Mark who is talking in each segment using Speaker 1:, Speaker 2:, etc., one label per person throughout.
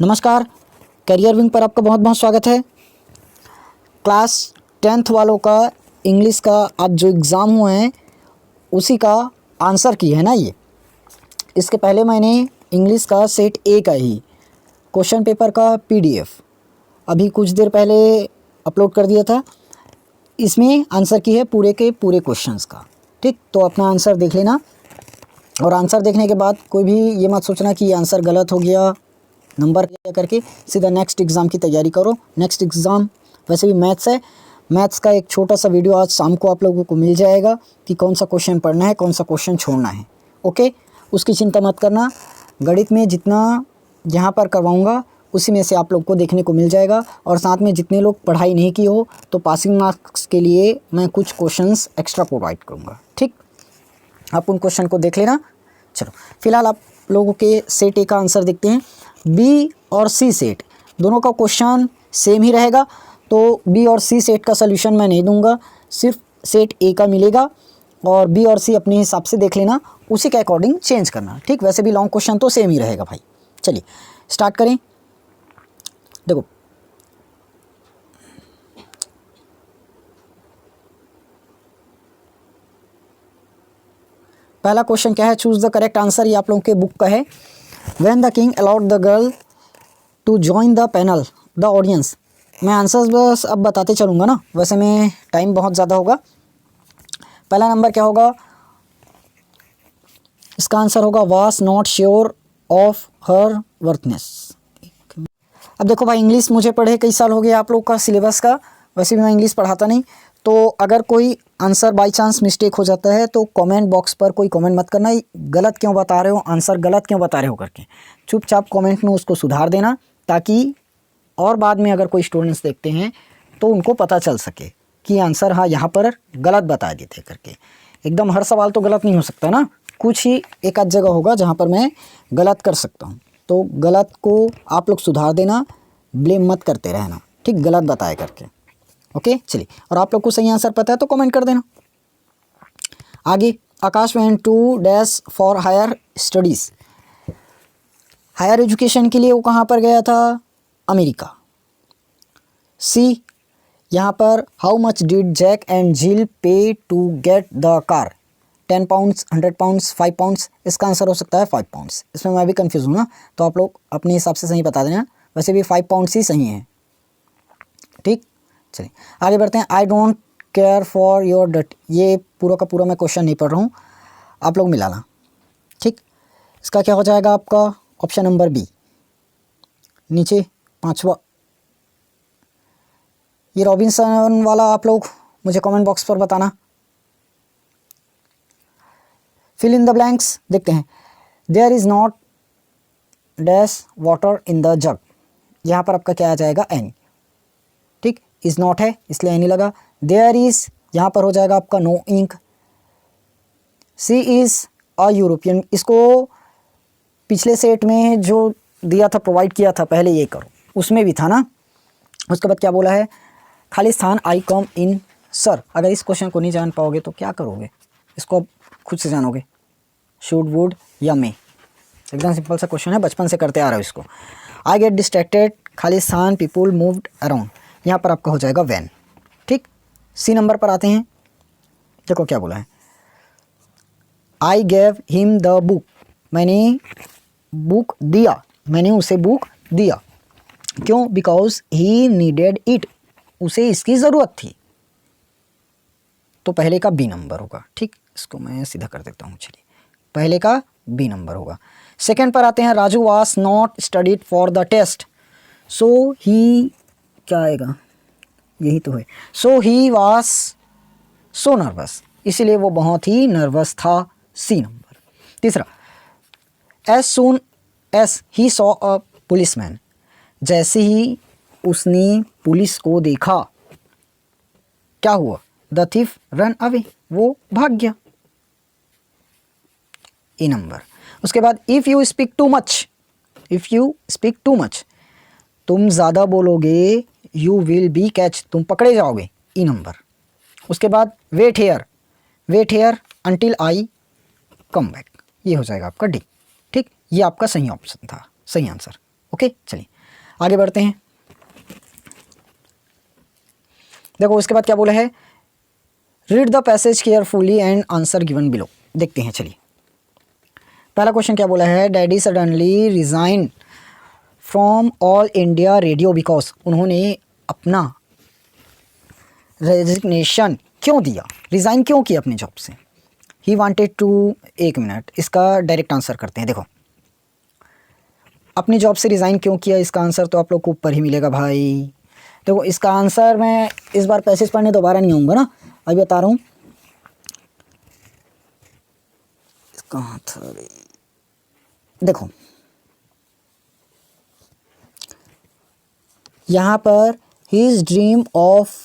Speaker 1: नमस्कार, career wing पर आपका बहुत बहुत स्वागत है। क्लास 10th वालों का इंग्लिश का आज जो एग्ज़ाम हुए हैं उसी का आंसर की है ना। ये इसके पहले मैंने इंग्लिश का सेट ए का ही क्वेश्चन पेपर का पीडीएफ अभी कुछ देर पहले अपलोड कर दिया था। इसमें आंसर की है पूरे के पूरे क्वेश्चंस का। ठीक, तो अपना आंसर देख लेना और आंसर देखने के बाद कोई भी ये मत सोचना कि ये आंसर गलत हो गया, नंबर क्या करके सीधा नेक्स्ट एग्ज़ाम की तैयारी करो। नेक्स्ट एग्ज़ाम वैसे भी मैथ्स है। मैथ्स का एक छोटा सा वीडियो आज शाम को आप लोगों को मिल जाएगा कि कौन सा क्वेश्चन पढ़ना है, कौन सा क्वेश्चन छोड़ना है। ओके, उसकी चिंता मत करना। गणित में जितना यहाँ पर करवाऊँगा उसी में से आप लोग को देखने को मिल जाएगा। और साथ में जितने लोग पढ़ाई नहीं की हो तो पासिंग मार्क्स के लिए मैं कुछ क्वेश्चंस एक्स्ट्रा प्रोवाइड करूँगा। ठीक, आप उन क्वेश्चन को देख लेना। चलो फिलहाल आप लोगों के सेट ए का आंसर देखते हैं। बी और सी सेट दोनों का क्वेश्चन सेम ही रहेगा, तो बी और सी सेट का सलूशन मैं नहीं दूंगा, सिर्फ सेट ए का मिलेगा। और बी और सी अपने हिसाब से देख लेना, उसी के अकॉर्डिंग चेंज करना। ठीक, वैसे भी लॉन्ग क्वेश्चन तो सेम ही रहेगा भाई। चलिए स्टार्ट करें। देखो पहला क्वेश्चन क्या है, चूज द करेक्ट आंसर। ये आप लोगों के बुक का है। When the king allowed the girl to join the panel the audience. मैं आंसर्स बस अब बताते चलूँगा ना, वैसे में टाइम बहुत ज़्यादा होगा। पहला नंबर क्या होगा, इसका आंसर होगा was not sure of her वर्थनेस। अब देखो भाई, इंग्लिश मुझे पढ़े कई साल हो गए आप लोग का सिलेबस का, वैसे भी मैं इंग्लिश पढ़ाता नहीं। तो अगर कोई आंसर बाय चांस मिस्टेक हो जाता है तो कमेंट बॉक्स पर कोई कमेंट मत करना, गलत क्यों बता रहे हो, आंसर गलत क्यों बता रहे हो करके। चुपचाप कमेंट में उसको सुधार देना, ताकि और बाद में अगर कोई स्टूडेंट्स देखते हैं तो उनको पता चल सके कि आंसर हाँ यहाँ पर गलत बता दिए थे करके। एकदम हर सवाल तो गलत नहीं हो सकता ना, कुछ ही एक आध जगह होगा जहाँ पर मैं गलत कर सकता हूँ। तो गलत को आप लोग सुधार देना, ब्लेम मत करते रहना। ठीक, गलत बताए करके। ओके चलिए, और आप लोग को सही आंसर पता है तो कमेंट कर देना। आगे, Akash went to dash for higher studies. Higher education के लिए वो कहाँ पर गया था, अमेरिका। सी, यहाँ पर how much did Jack and Jill pay to get the car. 10 pounds, 100 pounds, 5 pounds. इसका आंसर हो सकता है 5 पाउंड्स। इसमें मैं भी कंफ्यूज हूँ ना, तो आप लोग अपने हिसाब से सही बता देना। वैसे भी 5 पाउंड्स ही सही है। ठीक, चलिए आगे बढ़ते हैं। I don't care for your debt. ये पूरा का पूरा मैं क्वेश्चन नहीं पढ़ रहा हूँ, आप लोग मिलाना। ठीक, इसका क्या हो जाएगा आपका ऑप्शन नंबर बी। नीचे पांचवा, ये रॉबिन्सन वाला आप लोग मुझे कमेंट बॉक्स पर बताना। फिल इन द ब्लैंक्स देखते हैं। There is not dash water in the jug. यहाँ पर आपका क्या आ जाएगा, एनी। ठीक, इज़ नॉट है इसलिए एनी लगा। देयर इज़ यहाँ पर हो जाएगा आपका no ink. She is a European. इसको पिछले सेट में जो दिया था, प्रोवाइड किया था पहले, ये करो, उसमें भी था ना। उसके बाद क्या बोला है, खाली स्थान आई कम इन सर। अगर इस क्वेश्चन को नहीं जान पाओगे तो क्या करोगे, इसको अब खुद से जानोगे। शुड, वुड या मे। एकदम सिंपल सा क्वेश्चन है, बचपन से करते आ रहा हूँ इसको। आई गेट डिस्ट्रैक्टेड, खाली स्थान पीपुल मूव्ड अराउंड। यहाँ पर आपका हो जाएगा वैन। ठीक, सी नंबर पर आते हैं। देखो क्या बोला है, I gave him the book. मैंने बुक दिया, मैंने उसे बुक दिया। क्यों, बिकॉज ही नीडेड इट। उसे इसकी ज़रूरत थी। तो पहले का बी नंबर होगा। ठीक, इसको मैं सीधा कर देता हूँ। चलिए, पहले का बी नंबर होगा। सेकंड पर आते हैं। Raju was not studied for the test, so he, क्या आएगा, यही तो है। सो ही वाज सो नर्वस, इसीलिए वो बहुत ही नर्वस था। C number. तीसरा, as soon as he saw a policeman. जैसे ही उसने पुलिस को देखा, क्या हुआ, द थीफ रन अवे, वो भाग गया। ए नंबर। उसके बाद if you speak too much, if you speak too much, तुम ज़्यादा बोलोगे, यू विल बी कैच, तुम पकड़े जाओगे। E number. उसके बाद wait here until I come back, ये हो जाएगा आपका डी। ठीक, ये आपका सही ऑप्शन था, सही आंसर। ओके, चलिए आगे बढ़ते हैं। देखो उसके बाद क्या बोला है, read the passage carefully and answer given below. देखते हैं, चलिए पहला क्वेश्चन क्या बोला है, daddy suddenly resign from all India radio because, उन्होंने अपना रेजिग्नेशन क्यों दिया, रिज़ाइन क्यों किया अपने जॉब से। ही वांटेड टू, एक मिनट, इसका डायरेक्ट आंसर करते हैं। देखो अपनी जॉब से रिज़ाइन क्यों किया, इसका आंसर तो आप लोग को ऊपर ही मिलेगा भाई। देखो इसका आंसर मैं इस बार पैसेज पढ़ने दोबारा नहीं आऊँगा ना, अभी बता रहा हूँ। कहाँ था, देखो यहाँ पर his dream of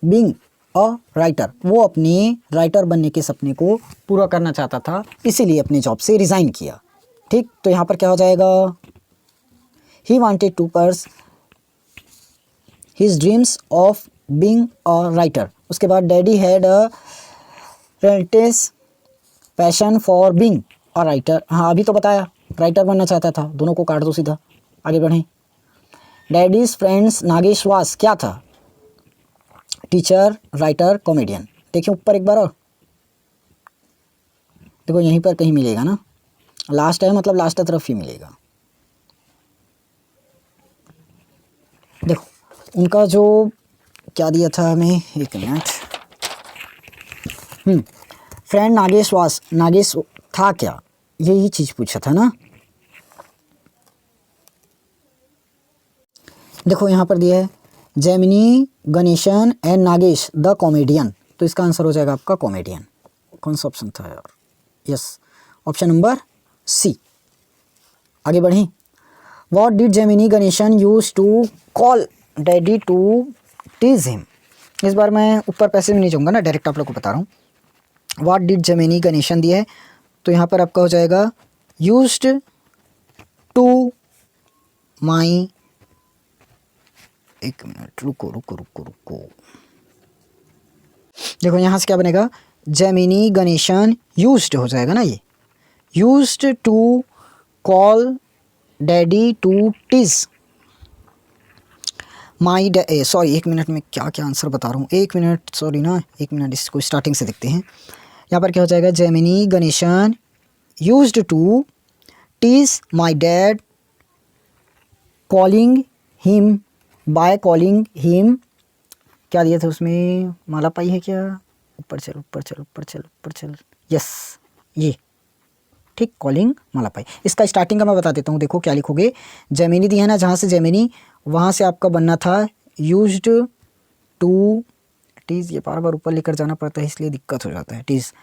Speaker 1: being a writer, वो अपने राइटर बनने के सपने को पूरा करना चाहता था, इसीलिए अपनी जॉब से रिज़ाइन किया। ठीक, तो यहाँ पर क्या हो जाएगा, he wanted to pursue his dreams of being a writer. उसके बाद डैडी हैड अ रेंटेस passion for being a writer, हाँ अभी तो बताया राइटर बनना चाहता था, दोनों को काट दो सीधा, आगे बढ़ें। डैडीज फ्रेंड्स नागेश वास क्या था, टीचर, राइटर, कॉमेडियन। देखिए ऊपर एक बार और, देखो यहीं पर कहीं मिलेगा ना, लास्ट है मतलब लास्ट तरफ ही मिलेगा। देखो उनका जो क्या दिया था हमें, एक मिनट, फ्रेंड नागेश वास, नागेश था क्या, यही चीज़ पूछा था ना। देखो यहाँ पर दिया है Gemini Ganesan and Nagesh the comedian, तो इसका आंसर हो जाएगा आपका कॉमेडियन। कौन सा ऑप्शन था यार, यस ऑप्शन नंबर सी। आगे बढ़ें। What did Gemini Ganesan use to call daddy to tease him, इस बार मैं ऊपर पैसे में नहीं जाऊँगा ना, डायरेक्ट आप लोग को बता रहा हूँ। व्हाट डिड जेमिनी गणेशन दिया है, तो यहाँ पर आपका हो जाएगा यूज्ड टू माई, एक मिनट रुको रुको रुको रुको, देखो यहाँ से क्या बनेगा, जेमिनी गणेशन यूज्ड हो जाएगा ना, ये used to call daddy to tease my, sorry एक मिनट में क्या क्या आंसर बता रहा हूँ, एक मिनट सॉरी ना, एक मिनट, इसको स्टार्टिंग से देखते हैं। यहाँ पर क्या हो जाएगा, Gemini Ganesan used to tease my dad calling him by calling him, क्या दिया था उसमें, माला पाई है क्या, ऊपर चल ऊपर चल ऊपर चल ऊपर चल, यस ये ठीक, कॉलिंग माला पाई। इसका स्टार्टिंग का मैं बता देता हूँ, देखो क्या लिखोगे, जेमिनी दी है ना, जहाँ से जेमिनी वहाँ से आपका बनना था यूज्ड टू टीज, ये बार बार ऊपर लेकर जाना पड़ता है इसलिए दिक्कत हो जाता है, टीज।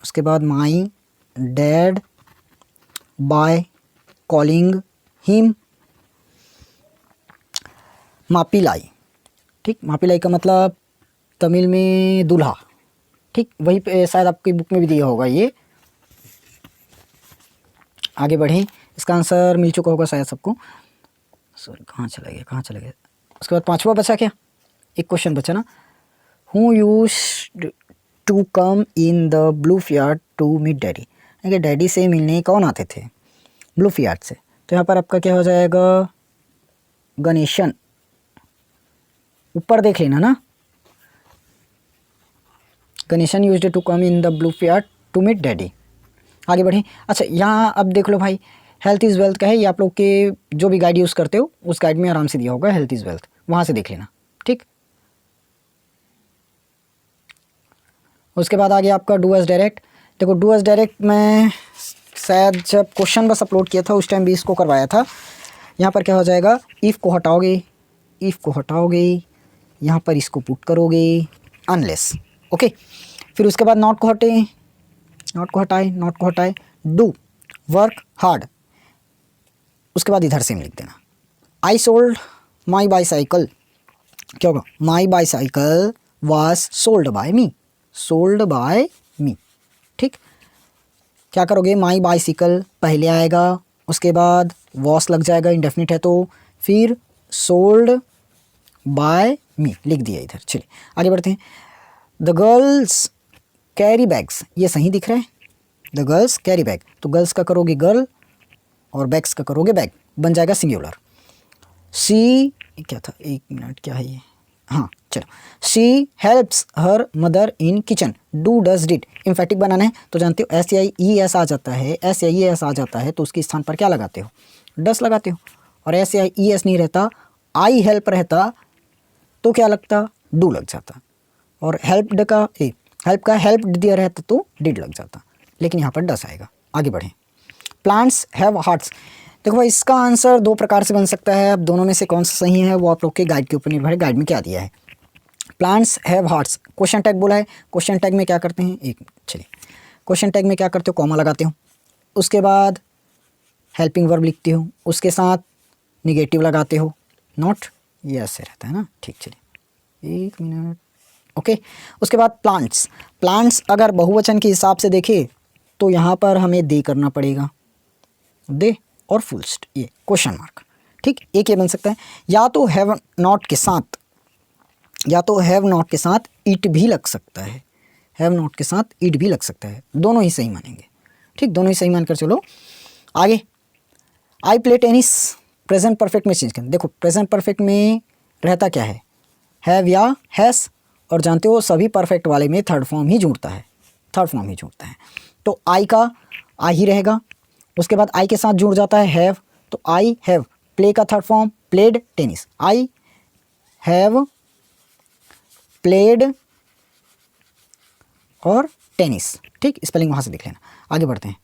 Speaker 1: उसके बाद my dad by calling him मापीलाई, ठीक, मापीलाई का मतलब तमिल में दूल्हा, ठीक, वही पे शायद आपकी बुक में भी दिया होगा ये। आगे बढ़ें, इसका आंसर मिल चुका होगा शायद सबको, सॉरी कहाँ चला गया कहाँ चला गया। उसके बाद पांचवा बचा क्या, एक क्वेश्चन बचा ना, who used to come in the blue Fiat to meet daddy, देखिए डैडी से मिलने कौन आते थे, ब्लू फियाट से, तो यहाँ पर आपका क्या हो जाएगा, गणेशन, ऊपर देख लेना ना, Ganesan used to come in the blue Fiat to meet daddy. आगे बढ़ें। अच्छा यहाँ अब देख लो भाई, हेल्थ इज़ वेल्थ का है, ये आप लोग के जो भी गाइड यूज़ करते हो उस गाइड में आराम से दिया होगा हेल्थ इज़ वेल्थ, वहाँ से देख लेना, ठीक। उसके बाद आगे आपका डू एज डायरेक्ट। देखो डू एज डायरेक्ट मैं शायद जब क्वेश्चन बस अपलोड किया था उस टाइम भी इसको करवाया था। यहाँ पर क्या हो जाएगा, इफ़ को हटाओगे, यहाँ पर इसको पुट करोगे अनलेस, ओके। फिर उसके बाद नॉट को हटाए, डू वर्क हार्ड, उसके बाद इधर से लिख देना, आई सोल्ड माई बाईसाइकिल, क्या होगा, माई बाईसाइकिल वाज सोल्ड बाय मी, ठीक। क्या करोगे, माई बाईसाइकिल पहले आएगा, उसके बाद वॉस लग जाएगा, इंडेफिनिट है तो, फिर सोल्ड बाय मी लिख दिया इधर। चलिए आगे बढ़ते हैं। द गर्ल्स कैरी बैग्स, ये सही दिख रहा है, द गर्ल्स कैरी बैग, तो गर्ल्स का करोगे गर्ल, और बैग्स का करोगे बैग, बन जाएगा सिंगुलर। सी क्या था, एक मिनट, क्या है ये, हाँ चलो, she helps her mother in kitchen, do does did. Emphatic बनाना है तो जानते हो एस आई ई एस आ जाता है, एस आई ई एस आ जाता है तो उसके स्थान पर क्या लगाते हो, डस लगाते हो। और एस आई ई एस नहीं रहता, आई हेल्प रहता तो क्या लगता, डू लग जाता। और हेल्प्ड का हेल्प का हेल्प दिया रहता तो डिड लग जाता, लेकिन यहाँ पर डस आएगा। आगे बढ़ें। Plants have hearts. देखो भाई इसका आंसर दो प्रकार से बन सकता है, अब दोनों में से कौन सा सही है वो आप लोग के गाइड के ऊपर निर्भर है, गाइड में क्या दिया है। Plants have hearts, question tag बोला है, क्वेश्चन टैग में क्या करते हैं, एक चलिए क्वेश्चन टैग में क्या करते हो, कॉमा लगाते हो, उसके बाद हेल्पिंग वर्ब लिखते हो, उसके साथ निगेटिव लगाते हो, नॉट, ये ऐसे रहता है ना, ठीक। चलिए एक मिनट, ओके। उसके बाद प्लांट्स, प्लांट्स अगर बहुवचन के हिसाब से देखें तो यहाँ पर हमें दे करना पड़ेगा, दे और फुल ये क्वेश्चन मार्क, ठीक। एक ये बन सकता है, या तो हैव नॉट के साथ, या तो हैव नॉट के साथ इट भी लग सकता है, हैव नॉट के साथ इट भी लग सकता है, दोनों ही सही मानेंगे, ठीक, दोनों ही सही मानकर चलो आगे। I play tennis, present perfect में चेंज करें। देखो प्रेजेंट परफेक्ट में रहता क्या है, हैव या हैस, और जानते हो सभी परफेक्ट वाले में थर्ड फॉर्म ही जुड़ता है, थर्ड फॉर्म ही जुड़ता है। तो आई का आई ही रहेगा, उसके बाद आई के साथ जुड़ जाता है हैव, तो आई हैव, प्ले का third form played tennis, I have played और टेनिस, ठीक। स्पेलिंग वहाँ से देख लेना। आगे बढ़ते हैं।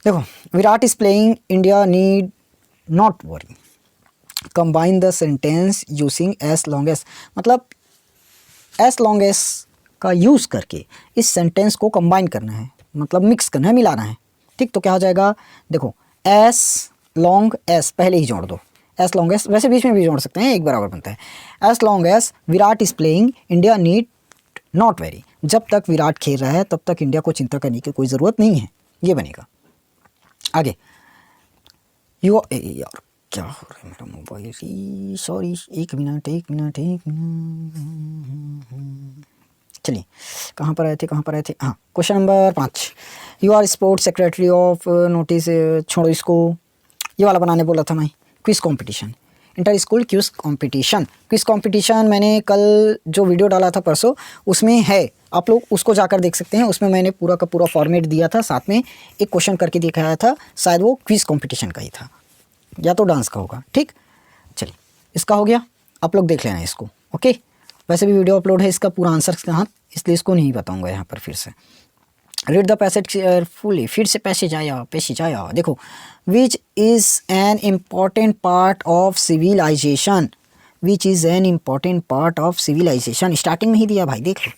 Speaker 1: देखो Virat is playing, India need not worry, combine the sentence using S long S, मतलब एस लॉन्ग एस का यूज़ करके इस सेंटेंस को कंबाइन करना है, मतलब मिक्स करना है, मिलाना है, ठीक। तो क्या हो जाएगा, देखो एस लॉन्ग एस पहले ही जोड़ दो, एस लॉन्ग एस, वैसे बीच में भी जोड़ सकते हैं, एक बराबर बनता है। S long S Virat is playing, India need not very, जब तक विराट खेल रहा है तब तक इंडिया को चिंता करने की कोई ज़रूरत नहीं है, ये बनेगा। आगे यू यार क्या हो रहा है मेरा मोबाइल, सॉरी, एक मिनट। चलिए कहाँ पर आए थे, हाँ question number 5, you are sports secretary of notice, छोड़ो इसको, ये वाला बनाने बोला था मैं, quiz competition, inter school quiz competition. Quiz competition मैंने कल जो वीडियो डाला था परसों, उसमें है, आप लोग उसको जाकर देख सकते हैं, उसमें मैंने पूरा का पूरा फॉर्मेट दिया था, साथ में एक क्वेश्चन करके दिखाया था, शायद वो क्विज कंपटीशन का ही था या तो डांस का होगा, ठीक। चलिए इसका हो गया, आप लोग देख लेना इसको, ओके। वैसे भी वीडियो अपलोड है इसका पूरा आंसर के साथ, इसलिए इसको नहीं बताऊंगा यहाँ पर फिर से। रीड द पैसेज केयरफुली, फिर से पैसेज आया, देखो which is an important part of civilization, which is an important part of civilization, starting में ही दिया भाई, देख लो।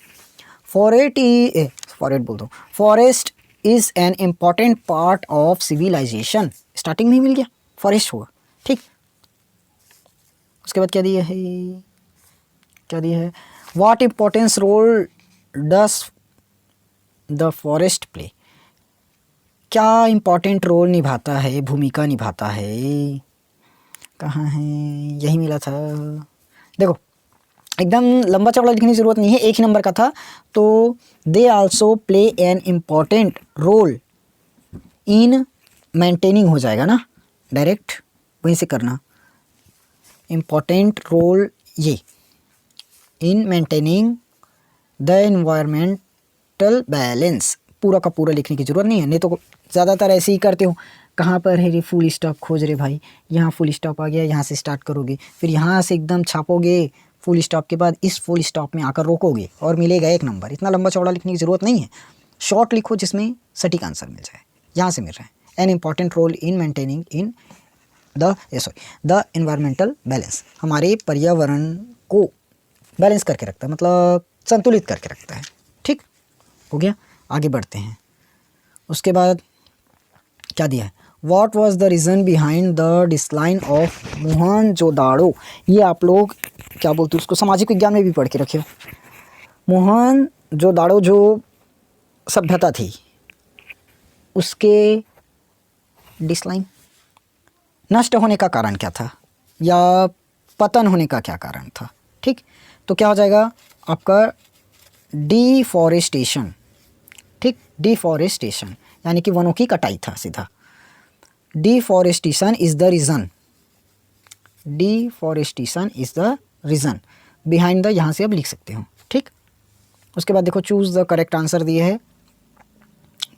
Speaker 1: Forest is an important part of civilization, starting में ही मिल गया, फॉरेस्ट होगा, ठीक। उसके बाद क्या दिया है, what importance role does the forest play, क्या इम्पोर्टेंट रोल निभाता है, भूमिका निभाता है, कहाँ है, यही मिला था। देखो एकदम लंबा चौड़ा लिखने की ज़रूरत नहीं है, एक ही नंबर का था, तो they also play an important role in maintaining हो जाएगा ना, डायरेक्ट वहीं से करना, इम्पॉर्टेंट रोल ये in maintaining the environmental balance, पूरा का पूरा लिखने की ज़रूरत नहीं है, नहीं तो ज़्यादातर ऐसे ही करते हो, कहाँ पर है रे फुल स्टॉप खोज रहे भाई, यहाँ फुल स्टॉप आ गया, यहाँ से स्टार्ट करोगे, फिर यहाँ से एकदम छापोगे फुल स्टॉप के बाद इस फुल स्टॉप में आकर रोकोगे और मिलेगा एक नंबर। इतना लंबा चौड़ा लिखने की ज़रूरत नहीं है, शॉर्ट लिखो जिसमें सटीक आंसर मिल जाए। यहाँ से मिल रहा है an important role in maintaining in the environmental balance, हमारे पर्यावरण को बैलेंस करके रखता है, मतलब संतुलित करके रखता है, ठीक हो गया। आगे बढ़ते हैं। उसके बाद क्या दिया है, what was the reason behind the decline of Mohenjodaro, ये आप लोग क्या बोलते हो उसको, सामाजिक विज्ञान में भी पढ़ के रखे हो। मोहनजोदाड़ो जो सभ्यता थी उसके डिक्लाइन, नष्ट होने का कारण क्या था या पतन होने का क्या कारण था, ठीक। तो क्या हो जाएगा आपका डिफॉरेस्टेशन, ठीक, डिफॉरेस्टेशन यानी कि वनों की कटाई था सीधा। Deforestation is the reason, deforestation is the reason behind the, यहाँ से अब लिख सकते हो, ठीक। उसके बाद देखो चूज़ द करेक्ट आंसर दिए है,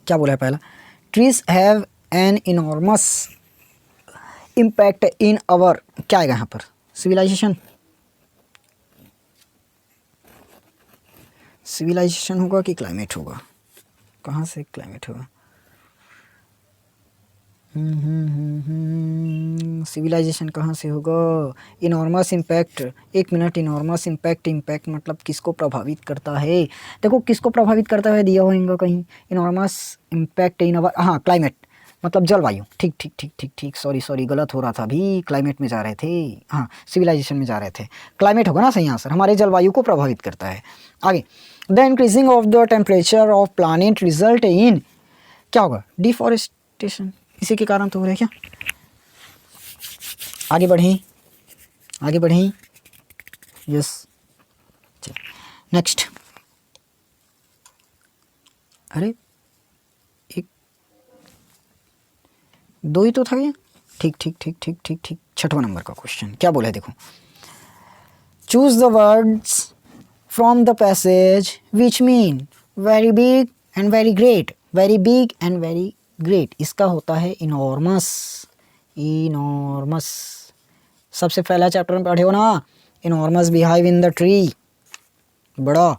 Speaker 1: क्या बोला है पहला, trees have an enormous impact in our, क्या आएगा यहाँ पर, सिविलाइजेशन, सिविलाइजेशन होगा कि क्लाइमेट होगा, कहाँ से क्लाइमेट होगा, सिविलाइजेशन कहाँ से होगा, इनॉर्मस इम्पैक्ट, एक मिनट, इनॉर्मस इम्पैक्ट, इम्पैक्ट मतलब किसको प्रभावित करता है, देखो किसको प्रभावित करता है दिया होगा कहीं, इनॉर्मस इम्पैक्ट इन अवर, हाँ क्लाइमेट मतलब जलवायु, ठीक ठीक ठीक ठीक ठीक, सॉरी गलत हो रहा था अभी, क्लाइमेट में जा रहे थे, हाँ सिविलाइजेशन में जा रहे थे, क्लाइमेट होगा ना सही आंसर, हमारे जलवायु को प्रभावित करता है। आगे, the increasing of the temperature of planet result in, क्या होगा, डिफॉरेस्टेशन, इसी के कारण तो हो रहा है क्या। आगे बढ़ें, आगे बढ़ें, यस, नेक्स्ट, अरे एक दो ही तो था ये, ठीक ठीक ठीक ठीक ठीक ठीक, छठवां नंबर का क्वेश्चन क्या बोला है देखो, choose the words from the passage which mean very big and very great, very big and very great, इसका होता है इनॉर्मस, इनॉर्मस, सबसे पहला चैप्टर में पढ़े हो ना, enormous beehive in the tree, बड़ा,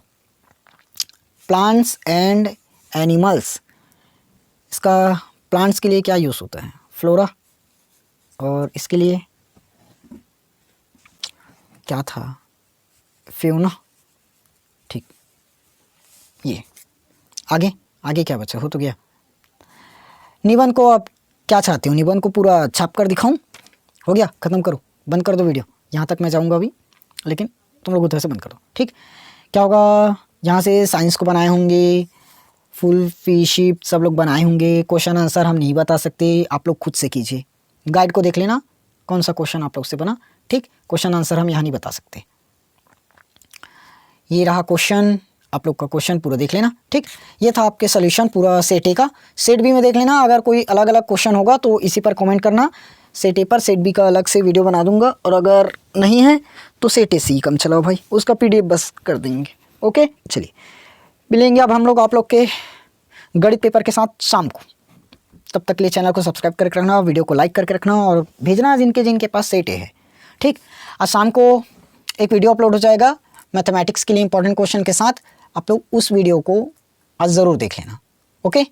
Speaker 1: प्लांट्स एंड एनिमल्स, इसका प्लांट्स के लिए क्या यूज़ होता है, फ्लोरा, और इसके लिए क्या था, फ्योना, ठीक, ये आगे, आगे क्या बचा, हो तो गया। निबंध को आप क्या चाहते हो, निबंध को पूरा छाप कर दिखाऊं, हो गया, ख़त्म करो, बंद कर दो वीडियो, यहाँ तक मैं जाऊँगा अभी, लेकिन तुम लोग उधर से बंद कर दो, ठीक। क्या होगा, यहाँ से साइंस को बनाए होंगे, फुल फी शिप सब लोग बनाए होंगे, क्वेश्चन आंसर हम नहीं बता सकते, आप लोग खुद से कीजिए, गाइड को देख लेना कौन सा क्वेश्चन आप लोग से बना, ठीक, क्वेश्चन आंसर हम यहाँ नहीं बता सकते। ये रहा क्वेश्चन, आप लोग का क्वेश्चन पूरा देख लेना, ठीक। ये था आपके सोल्यूशन पूरा सेट ए का, सेट बी में देख लेना, अगर कोई अलग अलग क्वेश्चन होगा तो इसी पर कमेंट करना, सेट ए पर सेट बी का अलग से वीडियो बना दूंगा, और अगर नहीं है तो सेट ए सी कम चलाओ भाई, उसका PDF बस कर देंगे, ओके। चलिए मिलेंगे अब हम लोग आप लोग के गणित पेपर के साथ शाम को, तब तक के लिए चैनल को सब्सक्राइब करके रखना, वीडियो को लाइक करके रखना, और भेजना जिनके जिनके पास सेट ए है, ठीक। आज शाम को एक वीडियो अपलोड हो जाएगा मैथमेटिक्स के लिए इंपॉर्टेंट क्वेश्चन के साथ, आप लोग उस वीडियो को आज ज़रूर देख लेना, ओके।